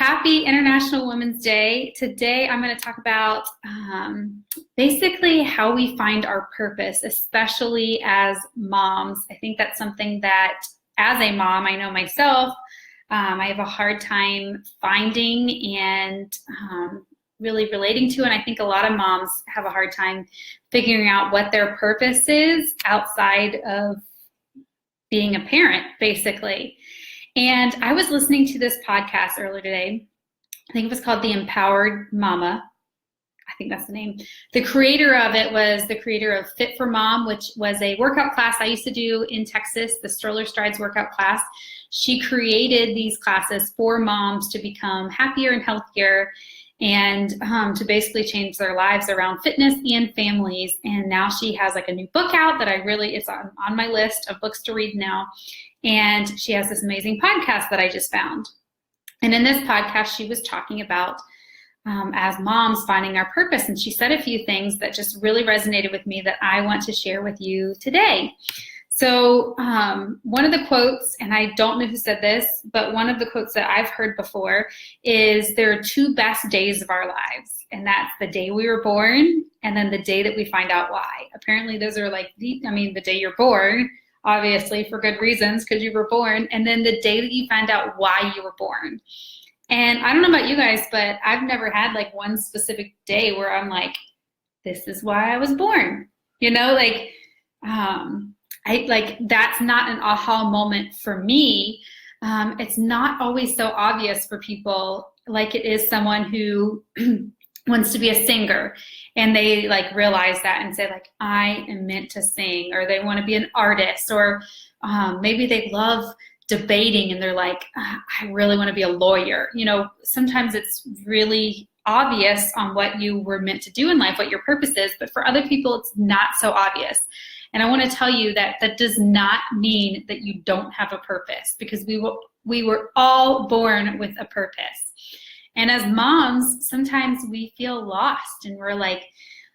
Happy International Women's Day. Today I'm going to talk about basically how we find our purpose, especially as moms. I think that's something that as a mom, I know myself, I have a hard time finding and really relating to, and I think a lot of moms have a hard time figuring out what their purpose is outside of being a parent, basically. And I was listening to this podcast earlier today. I think it was called The Empowered Mama. I think that's the name. The creator of it was the creator of Fit for Mom, which was a workout class I used to do in Texas, the Stroller Strides workout class. She created these classes for moms to become happier and healthier and to basically change their lives around fitness and families. And now she has like a new book out that it's on my list of books to read now. And she has this amazing podcast that I just found. And in this podcast, she was talking about as moms finding our purpose. And she said a few things that just really resonated with me that I want to share with you today. So one of the quotes, and I don't know who said this, but one of the quotes that I've heard before is there are two best days of our lives. And that's the day we were born and then the day that we find out why. Apparently those are the day you're born, obviously for good reasons because you were born, and then the day that you find out why you were born. And I don't know about you guys, but I've never had like one specific day where I'm like, this is why I was born. That's not an aha moment for me. It's not always so obvious for people like it is someone who wants to be a singer and they realize that and say I am meant to sing, or they want to be an artist, or maybe they love debating and they're like, I really want to be a lawyer. Sometimes it's really obvious on what you were meant to do in life, what your purpose is, but for other people, it's not so obvious. And I want to tell you that that does not mean that you don't have a purpose, because we were all born with a purpose. And as moms, sometimes we feel lost and we're like,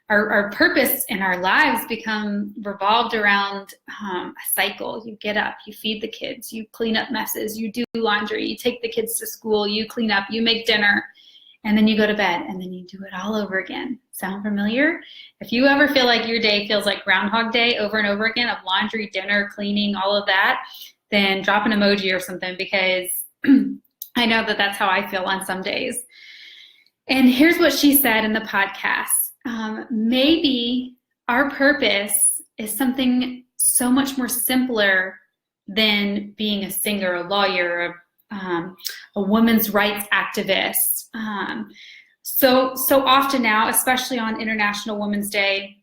our purpose in our lives become revolved around a cycle. You get up, you feed the kids, you clean up messes, you do laundry, you take the kids to school, you clean up, you make dinner, and then you go to bed, and then you do it all over again. Sound familiar? If you ever feel like your day feels like Groundhog Day over and over again of laundry, dinner, cleaning, all of that, then drop an emoji or something, because I know that that's how I feel on some days. And here's what she said in the podcast. Maybe our purpose is something so much more simpler than being a singer, a lawyer, a women's rights activist. So often now, especially on International Women's Day,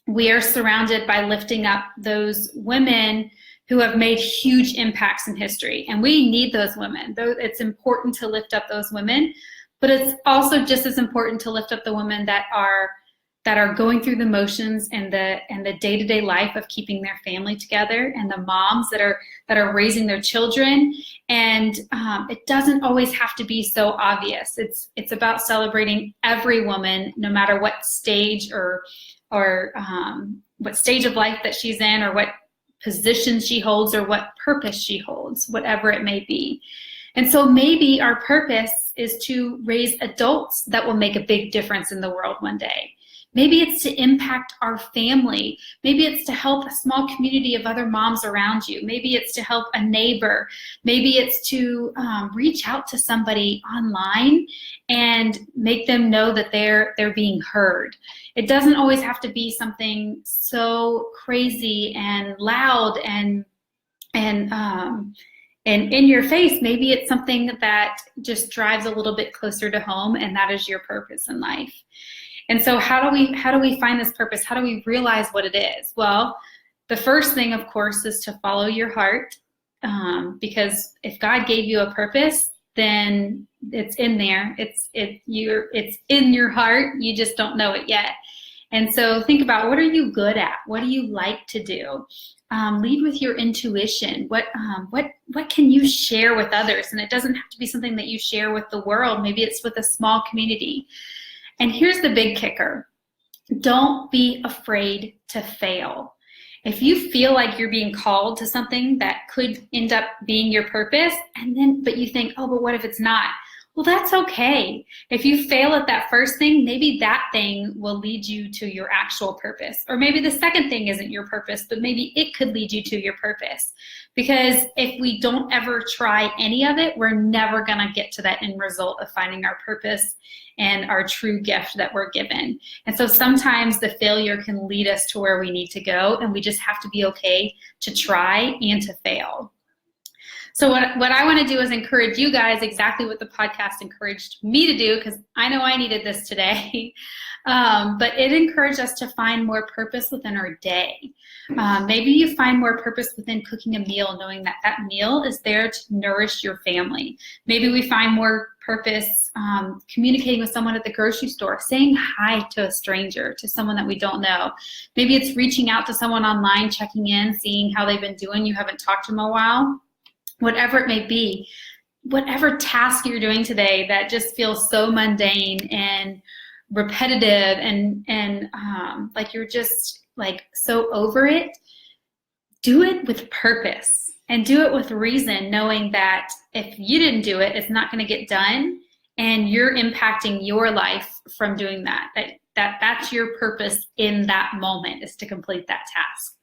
we are surrounded by lifting up those women who have made huge impacts in history. And we need those women. It's important to lift up those women, but it's also just as important to lift up the women that are going through the motions and the day-to-day life of keeping their family together, and the moms that are raising their children. And it doesn't always have to be so obvious. It's about celebrating every woman, no matter what stage or what stage of life that she's in, or what position she holds, or what purpose she holds, whatever it may be. And so maybe our purpose is to raise adults that will make a big difference in the world one day. Maybe it's to impact our family. Maybe it's to help a small community of other moms around you. Maybe it's to help a neighbor. Maybe it's to reach out to somebody online and make them know that they're being heard. It doesn't always have to be something so crazy and loud and in your face. Maybe it's something that just drives a little bit closer to home, and that is your purpose in life. And so how do we find this purpose? How do we realize what it is? Well, the first thing, of course, is to follow your heart, because if God gave you a purpose, then it's in there. It's in your heart. You just don't know it yet. And so think about, what are you good at? What do you like to do? Lead with your intuition. What can you share with others? And it doesn't have to be something that you share with the world. Maybe it's with a small community. And here's the big kicker. Don't be afraid to fail. If you feel like you're being called to something that could end up being your purpose, but you think, oh, but what if it's not? well, that's okay. If you fail at that first thing, maybe that thing will lead you to your actual purpose. Or maybe the second thing isn't your purpose, but maybe it could lead you to your purpose. Because if we don't ever try any of it, we're never going to get to that end result of finding our purpose and our true gift that we're given. And so sometimes the failure can lead us to where we need to go, and we just have to be okay to try and to fail. So what I want to do is encourage you guys exactly what the podcast encouraged me to do, because I know I needed this today. But it encouraged us to find more purpose within our day. Maybe you find more purpose within cooking a meal, knowing that that meal is there to nourish your family. Maybe we find more purpose communicating with someone at the grocery store, saying hi to a stranger, to someone that we don't know. Maybe it's reaching out to someone online, checking in, seeing how they've been doing. You haven't talked to them in a while. Whatever it may be, whatever task you're doing today that just feels so mundane and repetitive and like you're just like so over it, do it with purpose and do it with reason, knowing that if you didn't do it, it's not going to get done, and you're impacting your life from doing that. That's your purpose in that moment, is to complete that task.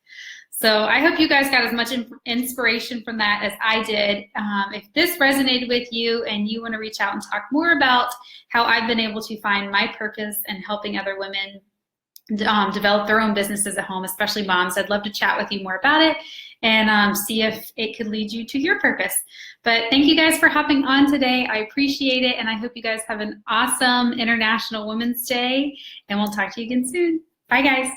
So I hope you guys got as much inspiration from that as I did. If this resonated with you and you want to reach out and talk more about how I've been able to find my purpose and helping other women develop their own businesses at home, especially moms, I'd love to chat with you more about it and see if it could lead you to your purpose. But thank you guys for hopping on today. I appreciate it, and I hope you guys have an awesome International Women's Day, and we'll talk to you again soon. Bye, guys.